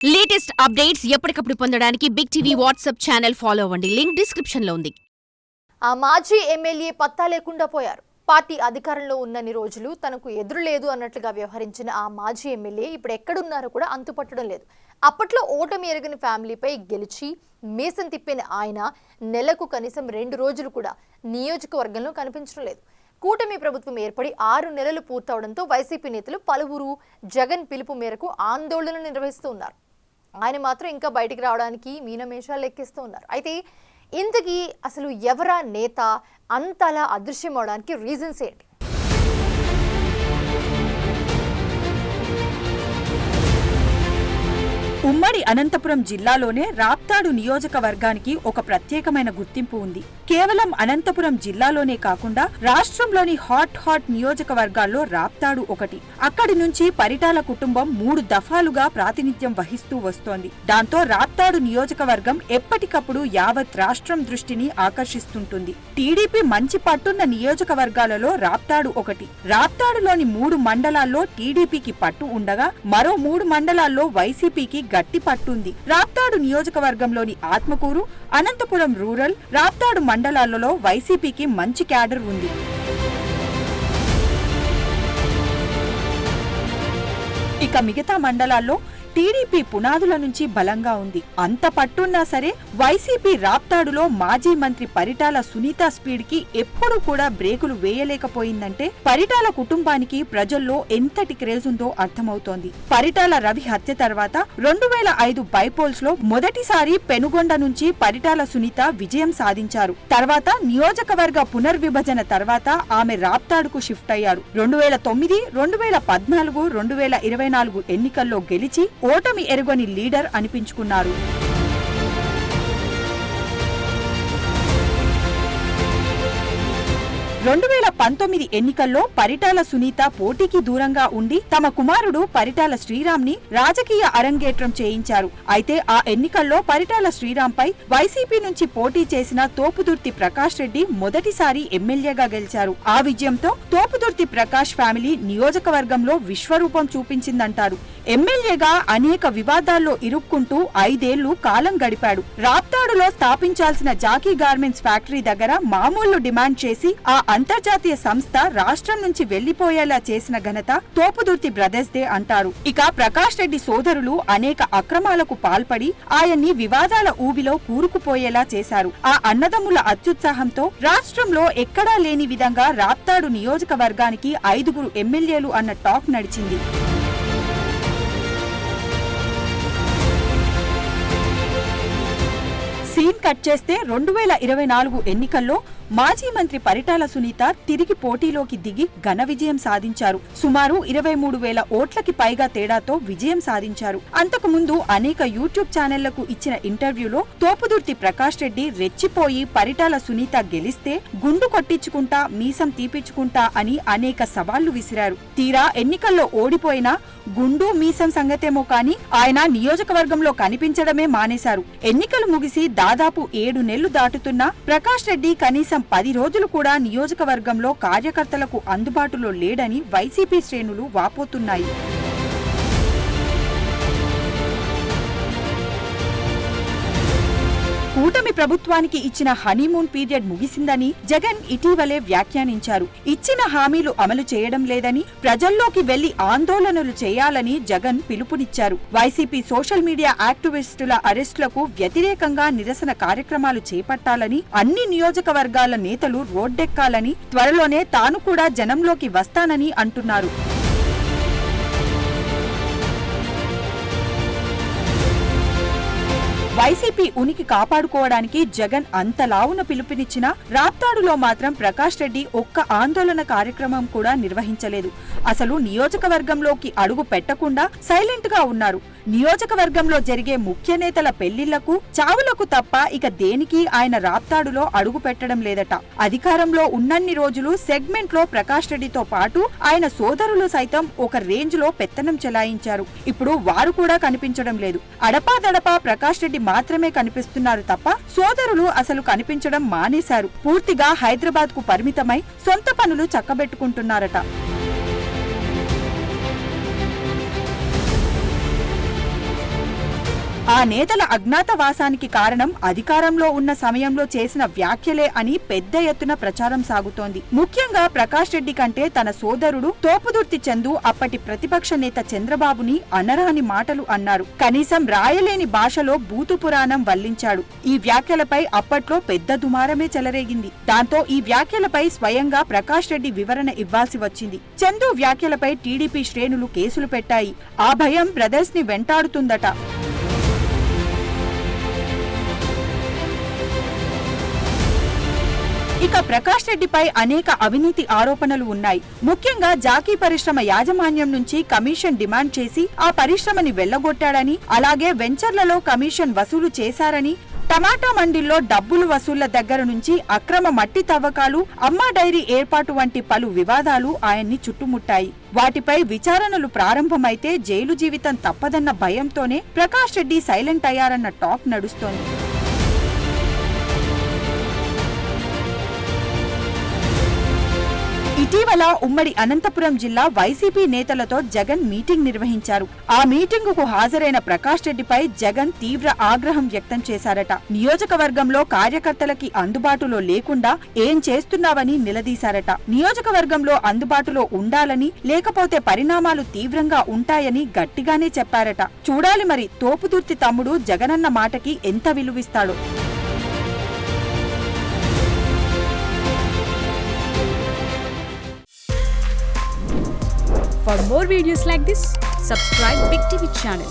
Latest updates ఎప్పటికప్పుడు పొందడానికి big TV WhatsApp channel follow అవ్వండి. లింక్ డిస్క్రిప్షన్ లో ఉంది. ఆ మాజీ ఎమ్మెల్యే పత్తా లేకుండా పోయారు. పార్టీ అధికారంలో ఉన్నన్ని రోజులు తనకు ఎదురు లేదు అన్నట్లుగా వ్యవహరించిన ఆ మాజీ ఎమ్మెల్యే ఇప్పుడు ఎక్కడున్నారో కూడా అంతుపట్టడం లేదు. అప్పట్లో ఓటమి ఎరగని ఫ్యామిలీపై గెలిచి మీసం తిప్పిన ఆయన నెలకు కనీసం 2 రోజులు కూడా నియోజకవర్గంలో కనిపించడం లేదు. కూటమి ప్రభుత్వం ఏర్పడి 6 నెలలు పూర్తవడంతో వైసీపీ నేతలు పలువురు జగన్ పిలుపు మేరకు ఆందోళనలు నిర్వహిస్తూ ఉన్నారు. ఆయన మాత్రం ఇంకా బయటికి రావడానికి మీనమేషాలు లెక్కిస్తూ ఉన్నారు. అయితే ఇంతకీ అసలు ఎవరా నేత అంతలా అదృశ్యం అవడానికి రీజన్స్ ఏంటి? ఉమ్మడి అనంతపురం జిల్లాలోనే రాప్తాడు నియోజకవర్గానికి ఒక ప్రత్యేకమైన గుర్తింపు ఉంది. కేవలం అనంతపురం జిల్లాలోనే కాకుండా రాష్ట్రంలోని హాట్ నియోజకవర్గాల్లో రాప్తాడు ఒకటి. అక్కడి నుంచి పరిటాల కుటుంబం 3 దఫాలుగా ప్రాతినిధ్యం వహిస్తూ వస్తోంది. దాంతో రాప్తాడు నియోజకవర్గం ఎప్పటికప్పుడు యావత్ రాష్ట్రం దృష్టిని ఆకర్షిస్తుంటుంది. టీడీపీ మంచి పట్టున్న నియోజకవర్గాలలో రాప్తాడు ఒకటి. రాప్తాడులోని 3 మండలాల్లో టీడీపీకి పట్టు ఉండగా మరో 3 మండలాల్లో వైసీపీకి గట్టి పట్టుంది. రాప్తాడు నియోజకవర్గంలోని ఆత్మకూరు, అనంతపురం రూరల్, రాప్తాడు మండలాలలో వైసీపీకి మంచి క్యాడర్ ఉంది. ఇక మిగతా మండలాల్లో టీడీపీ పునాదుల నుంచి బలంగా ఉంది. అంత పట్టున్నా సరే వైసీపీ రాప్తాడులో మాజీ మంత్రి పరిటాల సునీత స్పీడ్ కి ఎప్పుడు కూడా బ్రేకులు వేయలేకపోయిందంటే పరిటాల కుటుంబానికి ప్రజల్లో ఎంతటి క్రేజ్ ఉందో అర్థమవుతోంది. పరిటాల రవి హత్య తర్వాత 2005 బైపోల్స్ లో మొదటిసారి పెనుగొండ నుంచి పరిటాల సునీత విజయం సాధించారు. తర్వాత నియోజకవర్గ పునర్విభజన తర్వాత ఆమె రాప్తాడుకు షిఫ్ట్ అయ్యారు. 2009, 2014, 2024 ఎన్నికల్లో గెలిచి ఓటమి ఎరుగని లీడర్ అనిపించుకున్నారు. 2019 ఎన్నికల్లో పరిటాల సునీత పోటీకి దూరంగా ఉండి తమ కుమారుడు పరిటాల శ్రీరామ్ ని రాజకీయ అరంగేట్రం చేయించారు. అయితే ఆ ఎన్నికల్లో పరిటాల శ్రీరామ్ పై వైసీపీ నుంచి పోటీ చేసిన తోపుదుర్తి ప్రకాష్ రెడ్డి మొదటిసారి ఎమ్మెల్యేగా గెలిచారు. ఆ విజయంతో తోపుదుర్తి ప్రకాష్ ఫ్యామిలీ నియోజకవర్గంలో విశ్వరూపం చూపించిందంటారు. ఎమ్మెల్యేగా అనేక వివాదాల్లో ఇరుక్కుంటూ 5 ఏళ్లు కాలం గడిపాడు. రాప్తాడులో స్థాపించాల్సిన జాకీ గార్మెంట్స్ ఫ్యాక్టరీ దగ్గర మామూలు డిమాండ్ చేసి ఆ అంతర్జాతీయ సంస్థ రాష్ట్రం నుంచి వెళ్లిపోయేలా చేసిన ఘనత తోపుదుర్తి బ్రదర్స్ దే అంటారు. ఇక ప్రకాష్ రెడ్డి సోదరులు అనేక అక్రమాలకు పాల్పడి ఆయన్ని వివాదాల ఊబిలో కూరుకుపోయేలా చేశారు. ఆ అన్నదమ్ముల అత్యుత్సాహంతో రాష్ట్రంలో ఎక్కడా లేని విధంగా రాప్తాడు నియోజకవర్గానికి 5 ఎమ్మెల్యేలు అన్న టాక్ నడిచింది. సీన్ కట్ చేస్తే 2024 ఎన్నికల్లో మాజీ మంత్రి పరిటాల సునీత తిరిగి పోటీలోకి దిగి ఘన విజయం సాధించారు. సుమారు 23,000 ఓట్లకి పైగా తేడాతో విజయం సాధించారు. అంతకుముందు అనేక యూట్యూబ్ ఛానళ్లకు ఇచ్చిన ఇంటర్వ్యూలో తోపుదుర్తి ప్రకాష్ రెడ్డి రెచ్చిపోయి పరిటాల సునీత గెలిస్తే గుండు కొట్టించుకుంటా మీసం తీపించుకుంటా అని అనేక సవాళ్లు విసిరారు. తీరా ఎన్నికల్లో ఓడిపోయినా గుండు మీసం సంగతేమో కానీ ఆయన నియోజకవర్గంలో కనిపించడమే మానేశారు. ఎన్నికలు ముగిసి దాదాపు 7 నెలలు దాటుతున్నా ప్రకాష్ రెడ్డి కనీసం 10 రోజులు కూడా నియోజకవర్గంలో కార్యకర్తలకు అందుబాటులో లేడని వైసీపీ శ్రేణులు వాపోతున్నాయి. కూటమి ప్రభుత్వానికి ఇచ్చిన హనీమూన్ పీరియడ్ ముగిసిందని జగన్ ఇటీవలే వ్యాఖ్యానించారు. ఇచ్చిన హామీలు అమలు చేయడం లేదని, ప్రజల్లోకి వెళ్లి ఆందోళనలు చేయాలని జగన్ పిలుపునిచ్చారు. వైసీపీ సోషల్ మీడియా యాక్టివిస్టుల అరెస్టులకు వ్యతిరేకంగా నిరసన కార్యక్రమాలు చేపట్టాలని, అన్ని నియోజకవర్గాల నేతలు రోడ్డెక్కాలని, త్వరలోనే తాను కూడా జనంలోకి వస్తానని అంటున్నారు. వైసీపీ ఉనికి కాపాడుకోవడానికి జగన్ అంతలావున పిలుపునిచ్చినా రాప్తాడులో మాత్రం ప్రకాష్ రెడ్డి ఒక్క ఆందోళన కార్యక్రమం కూడా నిర్వహించలేదు. అసలు నియోజకవర్గంలోకి అడుగు పెట్టకుండా సైలెంట్ గా ఉన్నారు. నియోజకవర్గంలో జరిగే ముఖ్య నేతల పెళ్లిళ్లకు, చావులకు తప్ప ఇక దేనికి ఆయన రాప్తాడులో అడుగు పెట్టడం లేదట. అధికారంలో ఉన్నన్ని రోజులు సెగ్మెంట్ లో ప్రకాష్ రెడ్డితో పాటు ఆయన సోదరులు సైతం ఒక రేంజ్ లో పెత్తనం చెలాయించారు. ఇప్పుడు వారు కూడా కనిపించడం లేదు. అడపాదడపా ప్రకాష్ రెడ్డి మాత్రమే కనిపిస్తున్నారు తప్ప సోదరులు అసలు కనిపించడం మానేశారు. పూర్తిగా హైదరాబాద్ కు పరిమితమై సొంత పనులు చక్కబెట్టుకుంటున్నారట. ఆ నేతల అజ్ఞాతవాసానికి కారణం అధికారంలో ఉన్న సమయంలో చేసిన వ్యాఖ్యలే అని పెద్ద ఎత్తున ప్రచారం సాగుతోంది. ముఖ్యంగా ప్రకాష్ రెడ్డి కంటే తన సోదరుడు తోపుదుర్తి చందు అప్పటి ప్రతిపక్ష నేత చంద్రబాబుని అనరాని మాటలు అన్నారు. కనీసం రాయలేని భాషలో బూతు పురాణం వల్లించాడు. ఈ వ్యాఖ్యలపై అప్పట్లో పెద్ద దుమారమే చెలరేగింది. దాంతో ఈ వ్యాఖ్యలపై స్వయంగా ప్రకాష్ రెడ్డి వివరణ ఇవ్వాల్సి వచ్చింది. చందు వ్యాఖ్యలపై టీడీపీ శ్రేణులు కేసులు పెట్టాయి. ఆ భయం బ్రదర్స్ ని వెంటాడుతుందట. ఇక ప్రకాష్ రెడ్డిపై అనేక అవినీతి ఆరోపణలు ఉన్నాయి. ముఖ్యంగా జాకీ పరిశ్రమ యాజమాన్యం నుంచి కమిషన్ డిమాండ్ చేసి ఆ పరిశ్రమని వెళ్లగొట్టాడని, అలాగే వెంచర్లలో కమిషన్ వసూలు చేశారని, టమాటా మండీల్లో డబ్బులు వసూళ్ల దగ్గర నుంచి అక్రమ మట్టి తవ్వకాలు, అమ్మా డైరీ ఏర్పాటు వంటి పలు వివాదాలు ఆయన్ని చుట్టుముట్టాయి. వాటిపై విచారణలు ప్రారంభమైతే జైలు జీవితం తప్పదన్న భయంతోనే ప్రకాష్ రెడ్డి సైలెంట్ అయ్యారన్న టాక్ నడుస్తోంది. ఇటీవల ఉమ్మడి అనంతపురం జిల్లా వైసీపీ నేతలతో జగన్ మీటింగ్ నిర్వహించారు. ఆ మీటింగుకు హాజరైన ప్రకాష్ రెడ్డిపై జగన్ తీవ్ర ఆగ్రహం వ్యక్తం చేశారట. నియోజకవర్గంలో కార్యకర్తలకి అందుబాటులో లేకుండా ఏం చేస్తున్నావని నిలదీశారట. నియోజకవర్గంలో అందుబాటులో ఉండాలని, లేకపోతే పరిణామాలు తీవ్రంగా ఉంటాయని గట్టిగానే చెప్పారట. చూడాలి మరి తోపుదుర్తి తమ్ముడు జగనన్న మాటకి ఎంత విలువిస్తాడో. For more videos like this, subscribe Big TV channel.